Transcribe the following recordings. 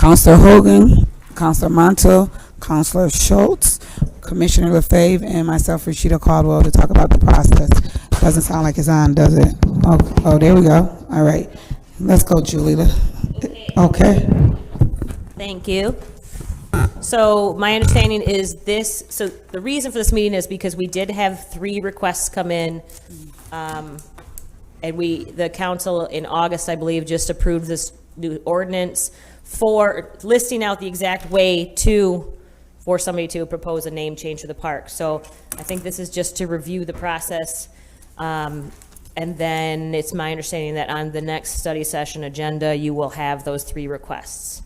Counselor Hogan, Counselor Montel, Counselor Schultz, Commissioner LaFave, and myself, Rashida Caldwell, to talk about the process. Doesn't sound like it's on, does it? Oh, there we go. All right. Let's go, Julie. Okay. Thank you. So my understanding is so the reason for this meeting is because we did have 3 requests come in. And the council in August, I believe, just approved this new ordinance for listing out the exact way for somebody to propose a name change to the park. So I think this is just to review the process. And then it's my understanding that on the next study session agenda, you will have those 3 requests.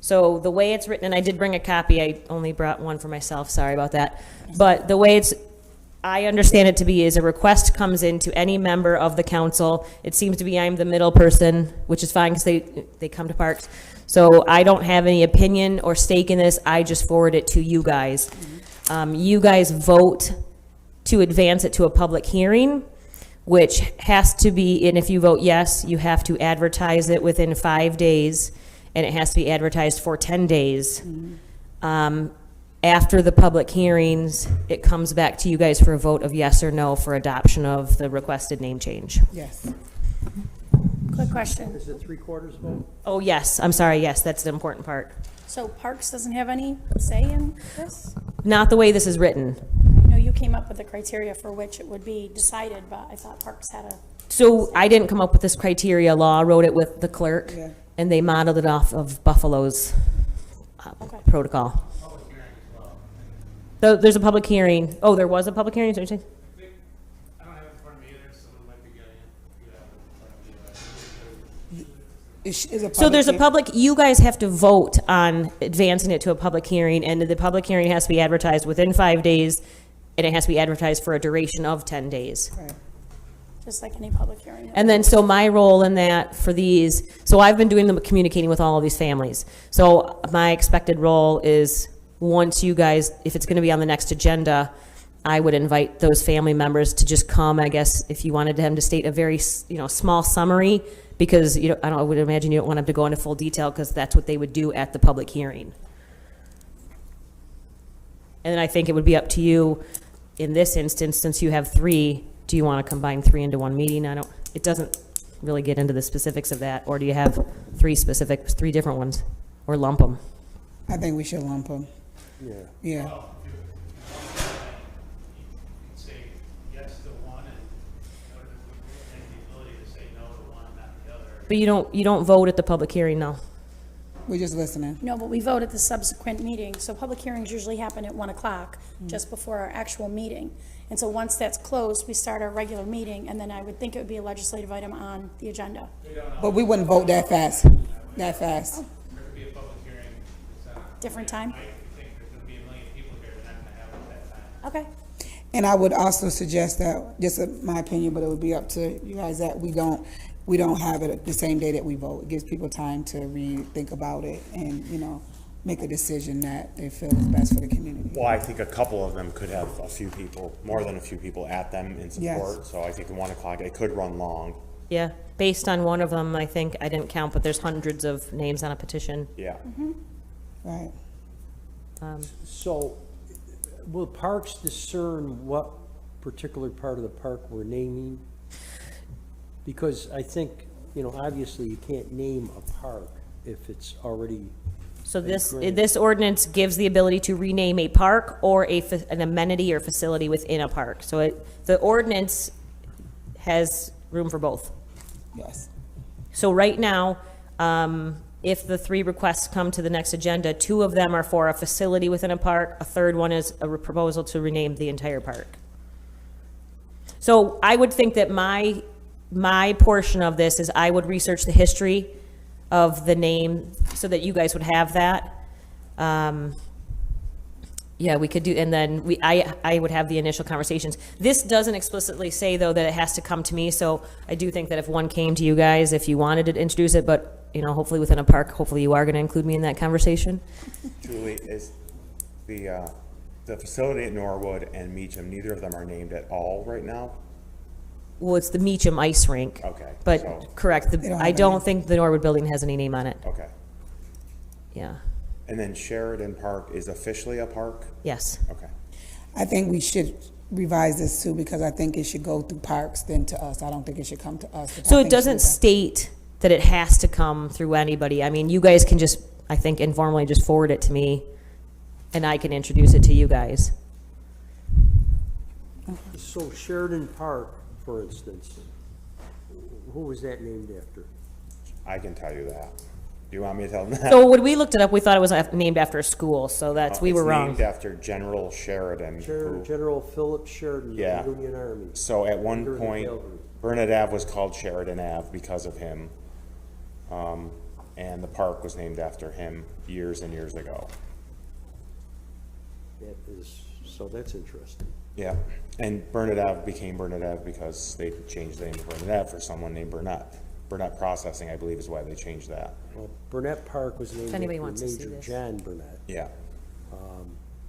So the way it's written, and I did bring a copy, I only brought one for myself, sorry about that. But the way I understand it to be is a request comes in to any member of the council. It seems to be I'm the middle person, which is fine because they come to parks. So I don't have any opinion or stake in this. I just forward it to you guys. You guys vote to advance it to a public hearing, which has to be, and if you vote yes, you have to advertise it within 5 days, and it has to be advertised for 10 days. After the public hearings, it comes back to you guys for a vote of yes or no for adoption of the requested name change. Yes. Quick question. Is it 3/4 vote? Oh, yes, I'm sorry, yes, that's the important part. So Parks doesn't have any say in this? Not the way this is written. I know you came up with the criteria for which it would be decided, but I thought Parks had a, So I didn't come up with this criteria. Law wrote it with the clerk, Yeah. and they modeled it off of Buffalo's Okay. protocol. There's a public hearing. Oh, there was a public hearing? Is that what you're saying? I don't have it in front of me either, someone might be getting it. So there's a public, you guys have to vote on advancing it to a public hearing, and the public hearing has to be advertised within 5 days, and it has to be advertised for a duration of 10 days. Right. just like any public hearing. And then, so my role in that for these, so I've been doing the communicating with all of these families. So my expected role is, once you guys, if it's gonna be on the next agenda, I would invite those family members to just come, I guess, if you wanted them to state a very, small summary, because, I would imagine you don't want them to go into full detail, because that's what they would do at the public hearing. And then I think it would be up to you, in this instance, since you have 3, do you want to combine 3 into one meeting? It doesn't really get into the specifics of that, or do you have 3 different ones, or lump them? I think we should lump them. Yeah. Yeah. You can say yes to one and the ability to say no to one, not the other. But you don't vote at the public hearing, no. We're just listening. No, but we vote at the subsequent meeting. So public hearings usually happen at 1 o'clock, just before our actual meeting. And so once that's closed, we start our regular meeting, and then I would think it would be a legislative item on the agenda. But we wouldn't vote that fast. That fast. There could be a public hearing. Different time? I think there's going to be a million people here. They're not going to have it at that time. Okay. And I would also suggest that, just my opinion, but it would be up to you guys, that we don't have it the same day that we vote. It gives people time to think about it and, make a decision that they feel is best for the community. Well, I think a couple of them could have a few people, more than a few people at them in support. Yes. So I think at 1 o'clock, it could run long. Yeah, based on one of them, I think, I didn't count, but there's hundreds of names on a petition. Yeah. Right. So, will parks discern what particular part of the park we're naming? Because I think, obviously you can't name a park if it's already. So this ordinance gives the ability to rename a park or an amenity or facility within a park. So the ordinance has room for both. Yes. So right now, if the 3 requests come to the next agenda, 2 of them are for a facility within a park, a third one is a proposal to rename the entire park. So I would think that my portion of this is I would research the history of the name so that you guys would have that. Yeah, we could do, and then I would have the initial conversations. This doesn't explicitly say, though, that it has to come to me, so I do think that if one came to you guys, if you wanted to introduce it, but, hopefully within a park, hopefully you are going to include me in that conversation. Julie, is the facility at Norwood and Meacham, neither of them are named at all right now? Well, it's the Meacham Ice Rink. Okay, But, so- correct, don't have I a don't name. think the Norwood Building has any name on it. Okay. yeah, And then Sheridan Park is officially a park? yes. Okay. I think we should revise this too, because I think it should go through parks then to us. I don't think it should come to us. So it doesn't state that it has to come through anybody. I mean, you guys can just, I think informally just forward it to me and I can introduce it to you guys. So Sheridan Park, for instance, who was that named after? I can tell you that. Do you want me to tell them that? So when we looked it up, we thought it was named after a school, so that's, we were It's wrong. named after General Sheridan. who- General Philip Sheridan, of Yeah. the Union Army. So at one Under the point, cavalry. Burnett Ave was called Sheridan Ave because of him. And the park was named after him years and years ago. That is, so that's interesting. Yeah, and Burnett Ave became Burnett Ave because they changed the name to Burnett Ave for someone named Burnett. Burnett Processing, I believe, is why they changed that. Well, Burnett Park was named anybody after wants to see Major this. John Burnett. Yeah.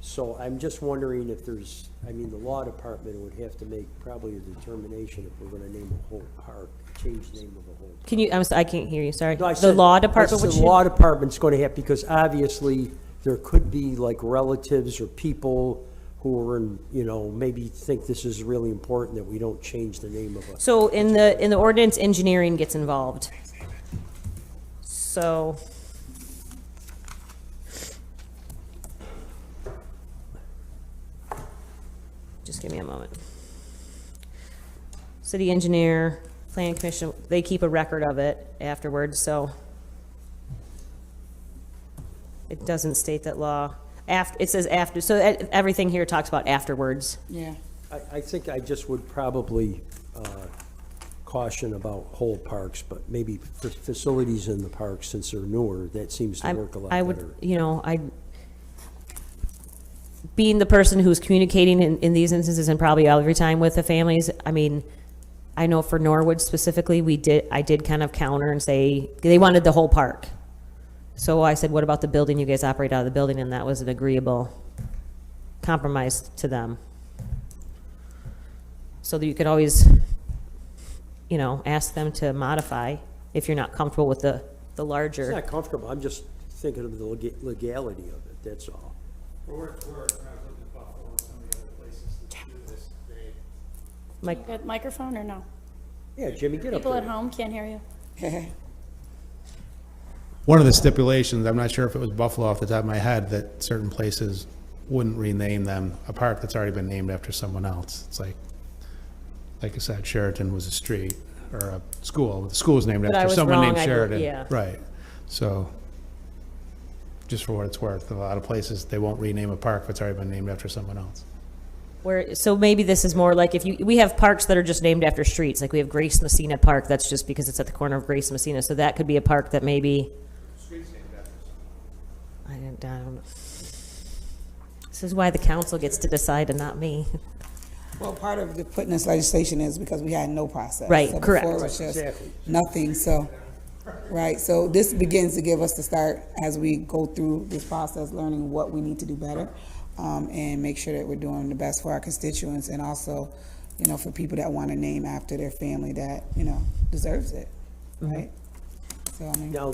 So I'm just wondering if there's, I mean, the law department would have to make probably a determination if we're gonna name a whole park, change the name of a whole park. Can you, I can't hear you, sorry. No, I The said- law I department said would The law department's gonna have, because obviously there could be like relatives or people who are in, you know, maybe think this is really important that we don't change the name of a. So in the ordinance, engineering gets involved. So. Just give me a moment. City engineer, planning commission, they keep a record of it afterwards, so. It doesn't state that law. It says after, so everything here talks about afterwards. Yeah. I think I just would probably caution about whole parks, but maybe for facilities in the parks, since they're newer, that seems to work a lot I better. would, being the person who's communicating in these instances and probably every time with the families, I mean, I know for Norwood specifically, I did kind of counter and say, they wanted the whole park. So I said, what about the building? You guys operate out of the building, and that was an agreeable compromise to them. So that you could always, ask them to modify if you're not comfortable with the It's larger. not comfortable, I'm just thinking of the legality of it, that's all. For what it's worth, I was looking at Buffalo and some of the other places that do this, they, Mike, Good microphone or no? Yeah, Jimmy, get up People at there. home can't hear you. One of the stipulations, I'm not sure if it was Buffalo off the top of my head, that certain places wouldn't rename them a park that's already been named after someone else. It's like I said, Sheraton was a street or a school. The school was named But I after was someone wrong, named I Sheridan. yeah. Right. So, just for what it's worth, a lot of places, they won't rename a park if it's already been named after someone else. so maybe this is more like we have parks that are just named after streets, like we have Grace Messina Park, that's just because it's at the corner of Grace Messina, so that could be a park that maybe. I don't know. This is why the council gets to decide and not me. Well, part of the putting this legislation is because we had no process. Right, So correct. before it was just Exactly. nothing, so, right, so this begins to give us the start as we go through this process, learning what we need to do better, and make sure that we're doing the best for our constituents, and also, for people that want to name after their family that, deserves it, right? So, I mean, Now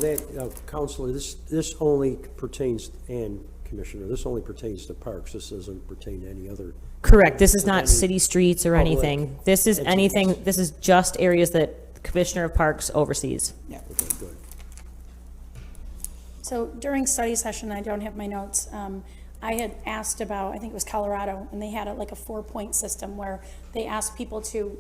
Counselor, this only pertains, and Commissioner, this only pertains to parks, this doesn't pertain to any other. Correct, this is not city streets or public anything. This is anything, this is just areas that the Commissioner of Parks oversees. yeah. Okay, good. So during study session, I don't have my notes, I had asked about, I think it was Colorado, and they had like a 4-point system where they asked people to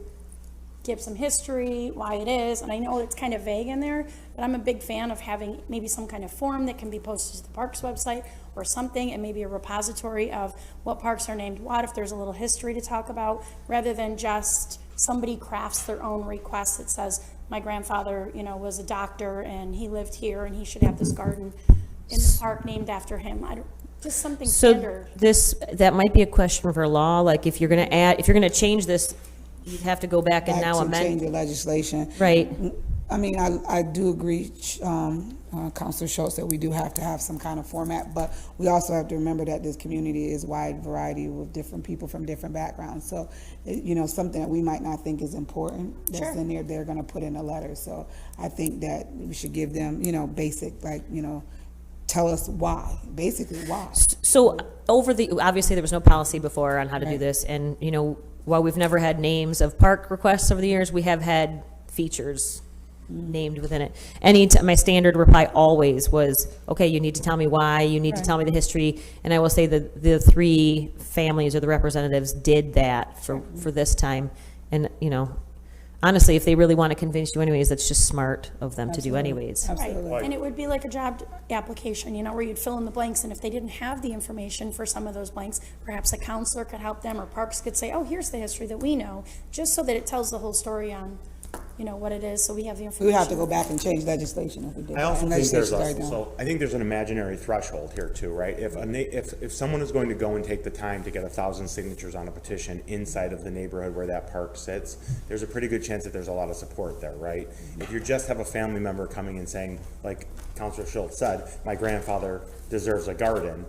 give some history, why it is, and I know it's kind of vague in there, but I'm a big fan of having maybe some kind of form that can be posted to the parks website or something, and maybe a repository of what parks are named what, if there's a little history to talk about, rather than just somebody crafts their own request that says, my grandfather, was a doctor and he lived here and he should have this garden in the park named after him. Just something So standard. that might be a question for law, like if you're gonna change this, you'd have to go back and Back now to change amend. the legislation. Right, I mean, I do agree, Counselor Schultz, that we do have to have some kind of format, but we also have to remember that this community is wide variety with different people from different backgrounds. So, something that we might not think is important, that's in there, they're gonna put in a letter. So I think that we should give them, basic, like, tell us why, basically why. So obviously there was no policy before on how to do Right. this, and, you know, while we've never had names of park requests over the years, we have had features named within it. My standard reply always was, okay, you need to tell me why, you need to tell me the history, and I will say that the three families or the representatives did that for this time, and, you know, honestly, if they really want to convince you anyways, that's just smart of them to do anyways. Right, Absolutely. and it would be like a job application, you know, where you'd fill in the blanks, and if they didn't have the information for some of those blanks, perhaps a counselor could help them, or Parks could say, oh, here's the history that we know, just so that it tells the whole story on, you know, what it is, so we have the We information. would have to go back and change legislation if we did. I also that. think there's Legislation a, started doing so I think there's an imaginary threshold here too, right? If someone is going to go and take the time to get 1,000 signatures on a petition inside of the neighborhood where that park sits, there's a pretty good chance that there's a lot of support there, right? If you just have a family member coming and saying, like Councilor Schultz said, my grandfather deserves a garden,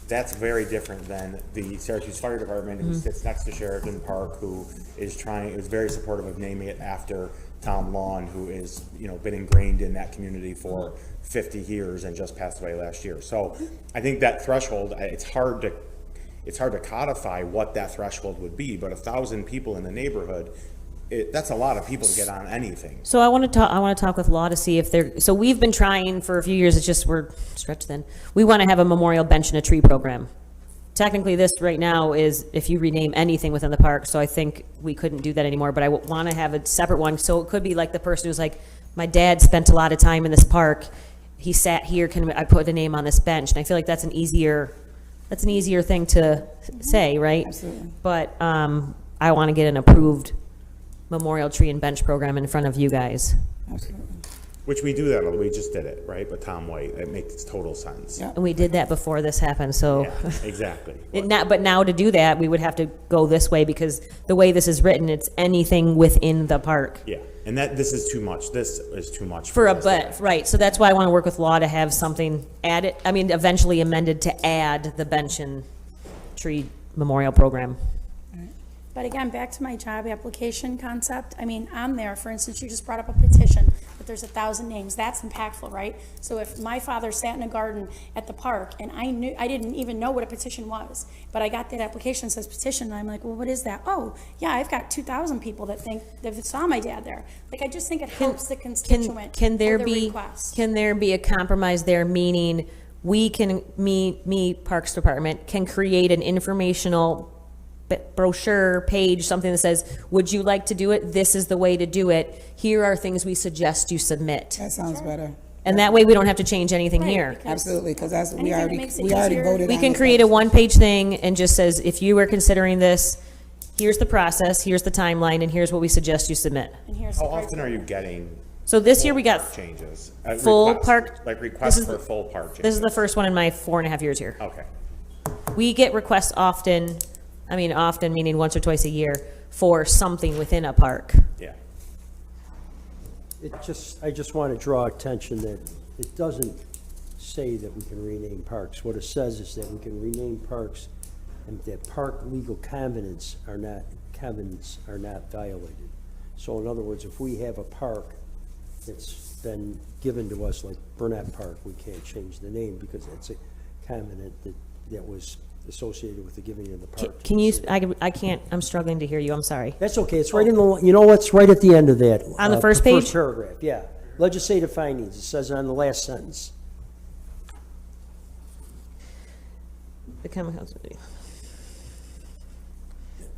that's very different than the Syracuse Fire Department who sits next to Sheridan Park, who is very supportive of naming it after Tom Lawn, who is, you know, been ingrained in that community for 50 years and just passed away last year. So I think that threshold, it's hard to codify what that threshold would be, but 1,000 people in the neighborhood, that's a lot of people to get on anything. So I want to talk with law to see if so we've been trying for a few years, it's just we're stretched thin. We want to have a memorial bench and a tree program. Technically, this right now is if you rename anything within the park, so I think we couldn't do that anymore, but I want to have a separate one, so it could be like the person who's like, my dad spent a lot of time in this park, he sat here, can I put a name on this bench? And I feel like that's an easier thing to say, right? Absolutely. But I want to get an approved memorial tree and bench program in front of you guys. Absolutely. Which we do that, we just did it, right? But Tom White, it makes total sense. Yeah. And we did that before this happened, so. Yeah, exactly. But now to do that, we would have to go this way because the way this is written, it's anything within the park. Yeah, and this is too much. This is too much. For a, us. but, right, so that's why I want to work with law to have something added, eventually amended to add the bench and tree memorial program. But again, back to my job application concept, I mean, on there, for instance, you just brought up a petition, that there's 1,000 names, that's impactful, right? So if my father sat in a garden at the park, and I didn't even know what a petition was, but I got that application that says petition, and I'm like, well, what is that? Oh, yeah, I've got 2,000 people that think, that saw my dad there. Like, I just think it helps the constituent Can there or the be, request. can there be a compromise there, meaning we can, me, Parks Department, can create an informational brochure page, something that says, would you like to do it? This is the way to do it. Here are things we suggest you submit. That sounds better. And that way we don't have to change anything Right, here. because Absolutely, because that's, we anything that already, makes it we already easier- voted on We can it. create a one-page thing and just says, if you are considering this, here's the process, here's the timeline, and here's what we suggest you submit. And here's How the often are you getting So this year we got, park changes? full Requests, park- like this requests is for the- full park changes? this is the first one in my 4.5 years here. Okay. We get requests often, often meaning once or twice a year, for something within a park. Yeah. I just want to draw attention that it doesn't say that we can rename parks. What it says is that we can rename parks and that park legal covenants are not violated. So in other words, if we have a park that's been given to us, like Burnett Park, we can't change the name because it's a covenant that was associated with the giving of the park. to Can the you, city. I can't, I'm struggling to hear you, I'm sorry. That's okay, it's right in the, you know what's right at the end of that? On the first page? First paragraph, yeah. Legislative findings, it says on the last sentence. The common council.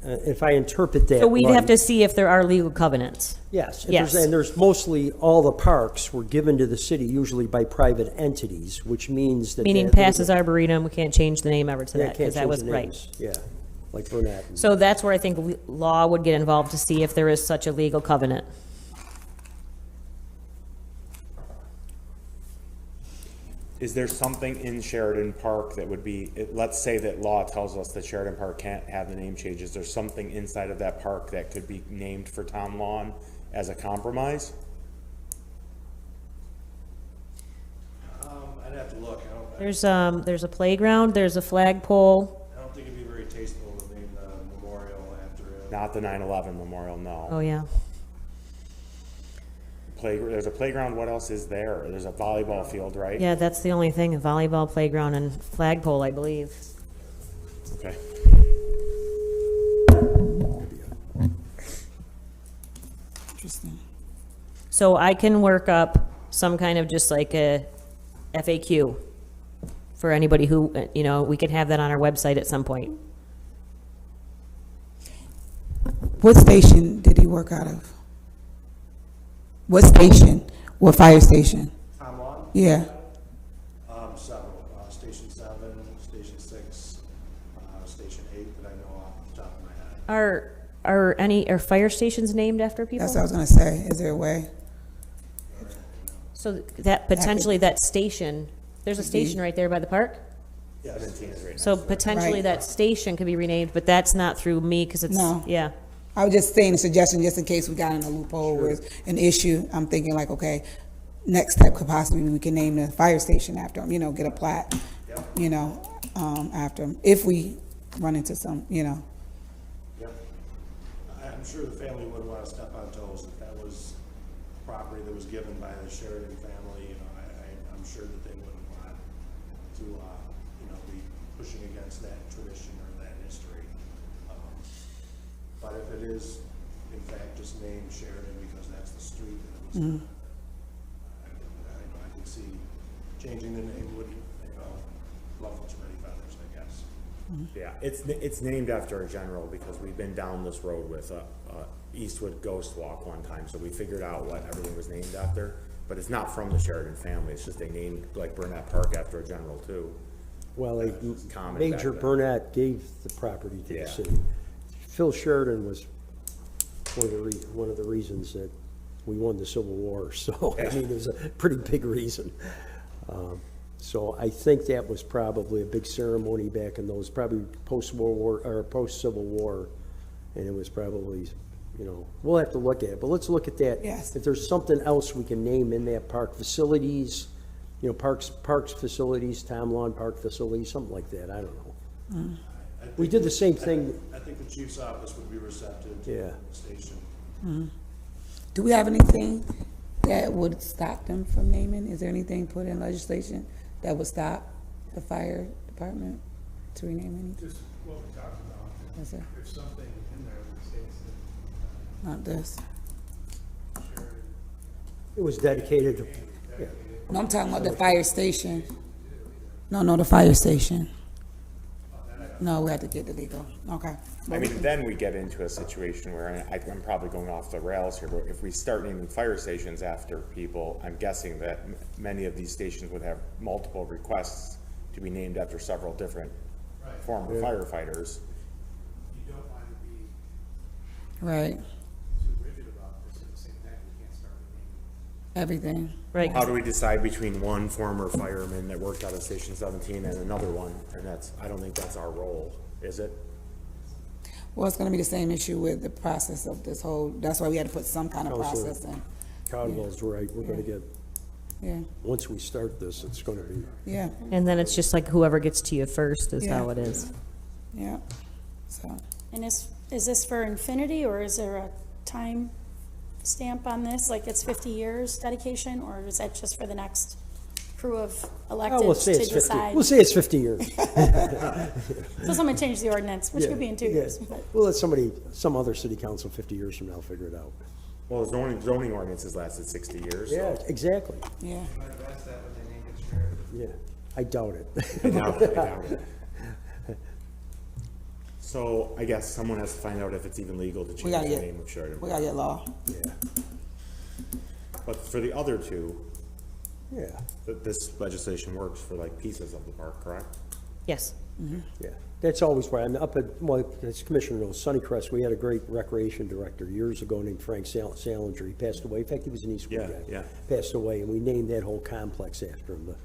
If I interpret that So we'd right- have to see if there are legal covenants. Yes. if Yes. And there's mostly, all the parks were given to the city, usually by private entities, which means that. Meaning that- passes Arboretum, we can't change the name ever to Yeah, that, can't because that change was, the right. names. Yeah, like Burnett. So that's where I think law would get involved to see if there is such a legal covenant. Is there something in Sheridan Park that would be, let's say that law tells us that Sheridan Park can't have the name change. Is there something inside of that park that could be named for Tom Lawn as a compromise? I'd have to look. I There's a playground, there's a flagpole. don't think it'd be very tasteful to name the memorial after it. Not the 9/11 memorial, no. Oh, yeah. there's a playground, what else is there? There's a volleyball field, right? Yeah, that's the only thing, a volleyball playground and flagpole, I believe. Okay. Interesting. So I can work up some kind of just like a FAQ for anybody who, you know, we could have that on our website at some point. What station did he work out of? What station? What fire station? Tom Long? Yeah. Several, Station 7, Station 6, Station 8 that I know off the top of my head. Are fire stations named after people? That's what I was gonna say. Is there a way? So that, potentially that station, there's a station right there by the park? So potentially Right. that station could be renamed, but that's not through me, because it's, No. yeah. I was just saying a suggestion, just in case we got in a loophole where it's an issue. I'm thinking like, okay, next step could possibly be we can name the fire station after him, you know, get a plaque, you know, after him, if we run into some, you know. Yep. I'm sure the family wouldn't want to step on toes if that was property that was given by the Sheridan family, you know, I'm sure that they wouldn't want to, you know, be pushing against that tradition or that history. But if it is, in fact, just named Sheridan because that's the street that it was on, I can see changing the name would, you know, ruffle too many feathers, I guess. Yeah, it's named after a general because we've been down this road with Eastwood Ghost Walk one time, so we figured out what everything was named after. But it's not from the Sheridan family, it's just they named like Burnett Park after a general too. Well, Common Major back then. Burnett gave the property to Yeah. the city. Phil Sheridan was one of the reasons that we won the Civil War, so, I mean, it was a pretty big reason. So I think that was probably a big ceremony back in those, probably post-World War, or post-Civil War, and it was probably, you know, we'll have to look at it, but let's look at that. Yes. If there's something else we can name in that park, facilities, you know, parks facilities, Tom Lawn Park facilities, something like that, I don't know. We did the same thing. I think the chief's office would be receptive to Yeah. the station. Do we have anything that would stop them from naming? Is there anything put in legislation that would stop the fire department to rename anything? Just what we talked about. Yes, sir. There's something in there that states Not this. that Sheridan It was dedicated to, yeah. No, I'm talking about the fire station. No, the fire station. No, we have to get the legal. Okay. I mean, then we get into a situation where, and I'm probably going off the rails here, but if we start naming fire stations after people, I'm guessing that many of these stations would have multiple requests to be named after several different former firefighters. you don't want to be Right. too rigid about this. At the same time, you can't start naming. Everything. Right. How do we decide between one former fireman that worked out of Station 17 and another one? And I don't think that's our role, is it? Well, it's gonna be the same issue with the process of this whole, that's why we had to put some kind of Counselor. process in. Caldwell's right, we're gonna get, Yeah, once we start this, it's gonna be, yeah, And then it's just like whoever gets to you first is Yeah. how it is. yeah. So, And is this for infinity, or is there a time stamp on this? Like it's 50 years dedication, or is that just for the next crew of oh, we'll electeds say to it's 50, decide? we'll say it's 50 years. So someone changed the ordinance, which could be in 2 Yeah, years. yeah. But We'll let some other city council 50 years from now figure it out. Well, zoning ordinances lasted 60 years. Yeah, So exactly, yeah. That's that when they name it Sheridan. yeah, I doubt it. I doubt it. So I guess someone has to find out if it's even legal to change the gotta get- name of Sheridan. We gotta get law. Yeah, But for the other two, yeah, this legislation works for like pieces of the park, correct? Yes. yeah. That's always why, I'm up at, well, as Commissioner knows, Sunnycrest, we had a great recreation director years ago named Frank Salinger. He passed away. In fact, he was an Eastwood guy. Yeah. Passed away, and we named that whole complex after him, the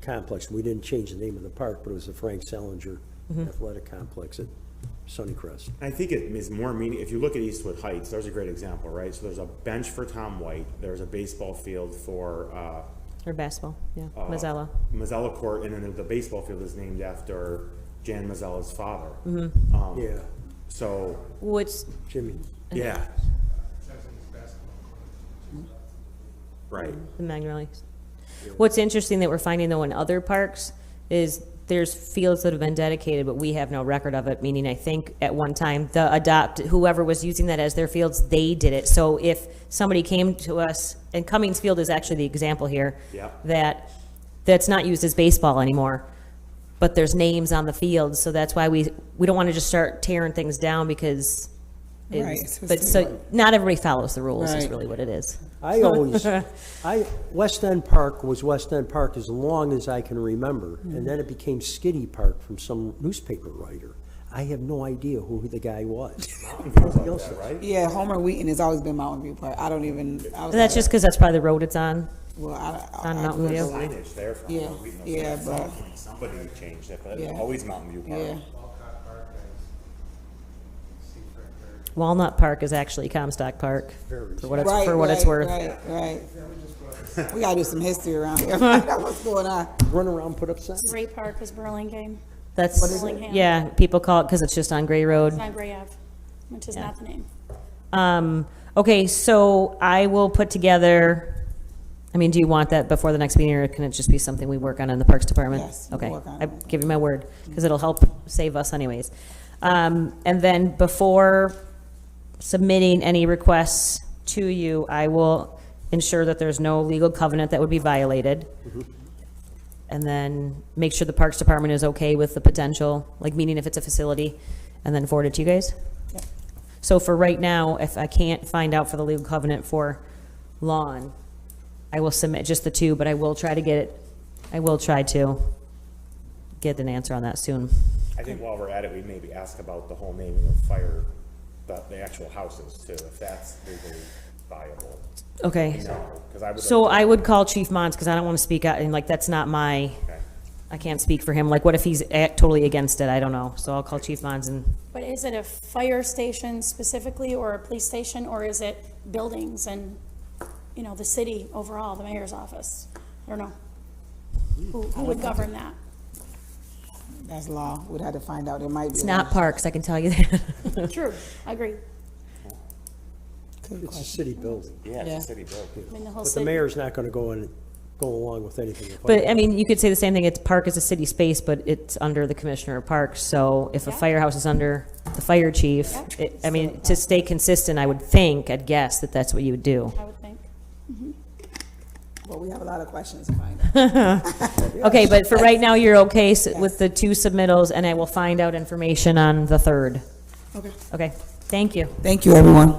complex. We didn't change the name of the park, but it was the Frank Salinger Athletic Complex at Sunnycrest. I think it is more meaning, if you look at Eastwood Heights, there's a great example, right? So there's a bench for Tom White, there's a baseball field for, Or basketball, yeah. Mazzella. Mazzella Court, and then the baseball field is named after Jan Mazzella's father. Yeah, So, What's, Jimmy. yeah, Right. the Magnolias. What's interesting that we're finding though in other parks is there's fields that have been dedicated, but we have no record of it, meaning I think at one time, whoever was using that as their fields, they did it. So if somebody came to us, and Cummings Field is actually the example here, Yeah. that's not used as baseball anymore, but there's names on the field, so that's why we don't want to just start tearing things down because Right. but so not everybody follows the rules is Right. really what it is. I always, West End Park was West End Park as long as I can remember, and then it became Skiddy Park from some newspaper writer. I have no idea who the guy was. Right? Yeah, Homer Wheaton has always been Mountain View Park. I don't even, I was And that's like, just because that's probably the road it's on. well, on Mountain View. Signage there from. Yeah, yeah, but, Somebody changed it, but Yeah. always Mountain View Park. yeah. Walcott Park has secret there. Walnut Park is actually Comstock Park, for what it's, Right, for what it's right, worth. Right. We gotta do some history around here. Find out what's going on. Run around, put up signs. Gray Park is Burlingame. That's, Burlingham. yeah, people call it because it's just on Gray Road. It's on Gray Ave, which is Yeah. not the name. Okay, so I will put together, I mean, do you want that before the next meeting, or can it just be something we work on in the Parks Department? Yes, we can Okay, work on I it. give you my word, because it'll help save us anyways. And then before submitting any requests to you, I will ensure that there's no legal covenant that would be violated. And then make sure the Parks Department is okay with the potential, like meaning if it's a facility, and then forward it to you guys? Yep. So for right now, if I can't find out for the legal covenant for lawn, I will submit just the two, but I will try to get an answer on that soon. I think while we're at it, we maybe ask about the whole naming of fire, the actual houses too, if that's legally viable. Okay. No, because I would. So I would call Chief Mons, because I don't want to speak out, and like, that's not my, Okay. I can't speak for him. Like, what if he's totally against it? I don't know. So I'll call Chief Mons and, But is it a fire station specifically, or a police station, or is it buildings and, you know, the city overall, the mayor's office? I don't know. Who would govern that? That's law. We'd have to find out. There might be. it's not parks, I can tell you that. True, I agree. Good It's a question. city building. Yeah, Yeah. it's a city building. I mean, the whole But the city. mayor's not gonna go along with anything. But, I mean, you could say the same thing, it's park is a city space, but it's under the Commissioner of Parks, so if a Yeah. firehouse is under the fire chief, Yeah. I mean, to stay consistent, I would think, I'd guess that that's what you would do. I would think. Well, we have a lot of questions to find out. Okay, but for right now, you're okay with the two submittals, and I will find out information on the third. Okay. Okay, thank you. Thank you, everyone.